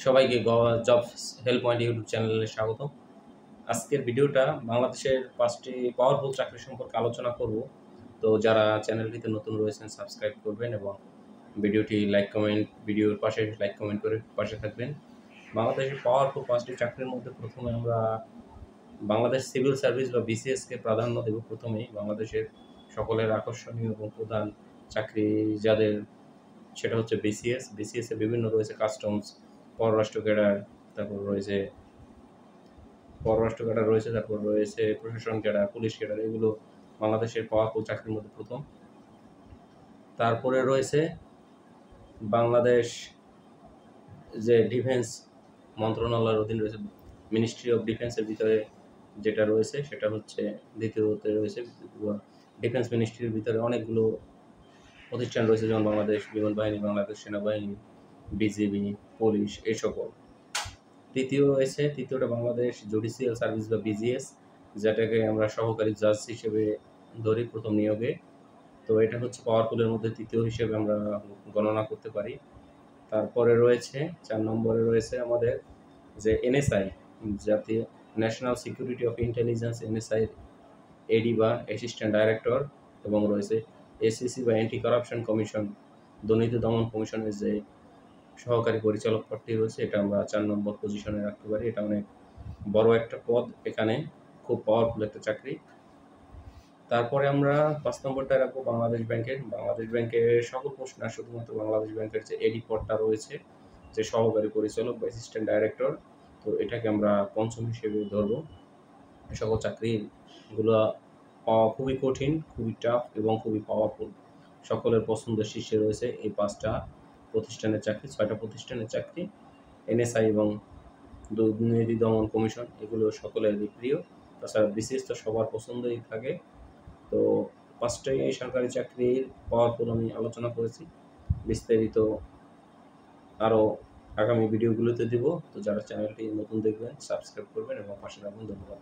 সবাইকে jobs help point YouTube চ্যানেলে স্বাগত। আজকের ভিডিওটা বাংলাদেশের ৫টি পাওয়ারফুল চাকরি সম্পর্কে আলোচনা করব। তো যারা চ্যানেলটিতে নতুন রয়েছেন সাবস্ক্রাইব করবেন এবং ভিডিওর পাশে লাইক কমেন্ট করে পাশে থাকবেন। বাংলাদেশের পাওয়ারফুল ৫টি চাকরির মধ্যে প্রথমে আমরা বাংলাদেশ সিভিল সার্ভিস বা বিসিএসকে প্রাধান্য দেব। প্রথমেই বাংলাদেশের সকলের আকর্ষণীয় এবং প্রধান চাকরি যাদের, সেটা হচ্ছে বিসিএস। বিসিএস এ বিভিন্ন রয়েছে কাস্টমস, পররাষ্ট্র ক্যাডার, তারপর রয়েছে তারপর রয়েছে প্রশাসন ক্যাডার, পুলিশ ক্যাডার। এগুলো বাংলাদেশের পাওয়ারফুল চাকরির মধ্যে প্রথম। তারপরে রয়েছে বাংলাদেশ যে ডিফেন্স মন্ত্রণালয়ের অধীন রয়েছে, মিনিস্ট্রি অফ ডিফেন্সের ভিতরে যেটা রয়েছে সেটা হচ্ছে দ্বিতীয়তে রয়েছে। ডিফেন্স মিনিস্ট্রির ভিতরে অনেকগুলো প্রতিষ্ঠান রয়েছে, যেমন বাংলাদেশ বিমান বাহিনী, বাংলাদেশ সেনাবাহিনী, বিজিবি, পুলিশ, এই সকল। তৃতীয়টা বাংলাদেশ জুডিশিয়াল সার্ভিস বা বিজিএস, যেটাকে আমরা সহকারী জাজ হিসেবে ধরি প্রথম নিয়োগে। তো এটা হচ্ছে পাওয়ারফুলের মধ্যে তৃতীয় হিসেবে আমরা গণনা করতে পারি। তারপরে রয়েছে ৪ নম্বরে রয়েছে আমাদের যে এনএসআই, জাতীয় national security of intelligence, NSI AD বা অ্যাসিস্ট্যান্ট ডাইরেক্টর, এবং রয়েছে এসিসি বা অ্যান্টি কারাপশন কমিশন, দুর্নীতি দমন কমিশনের যে সহকারী পরিচালক পদটি রয়েছে, এটা আমরা ৪ নম্বর পজিশনে রাখতে পারি। এটা অনেক বড় একটা পদ, এখানে খুব পাওয়ারফুল একটা চাকরি। তারপরে আমরা ৫ নম্বরটা রাখবো বাংলাদেশ ব্যাংকের। বাংলাদেশ ব্যাংকের সকল পোস্ট না, শুধুমাত্র বাংলাদেশ ব্যাংকের যে এডি পদটা রয়েছে, যে সহকারী পরিচালক বা অ্যাসিস্ট্যান্ট ডাইরেক্টর, তো এটাকে আমরা পঞ্চম হিসেবে ধরবো। এই সকল চাকরিগুলো পাওয়া খুবই কঠিন, খুবই টাফ এবং খুবই পাওয়ারফুল। সকলের পছন্দের শীর্ষে রয়েছে এই ৫টা প্রতিষ্ঠানের চাকরি, ৬টা প্রতিষ্ঠানের চাকরি। এনএসআই এবং দুর্নীতি দমন কমিশন, এগুলো সকলেরই প্রিয়। তাছাড়া বিসিএস তো সবার পছন্দই থাকে। তো ৫টাই সরকারি চাকরির পাওয়ারফুল আমি আলোচনা করেছি। বিস্তারিত আরও আগামী ভিডিওগুলোতে দিব। তো যারা চ্যানেলটি নতুন দেখবেন সাবস্ক্রাইব করবেন এবং পাশে থাকবেন। ধন্যবাদ।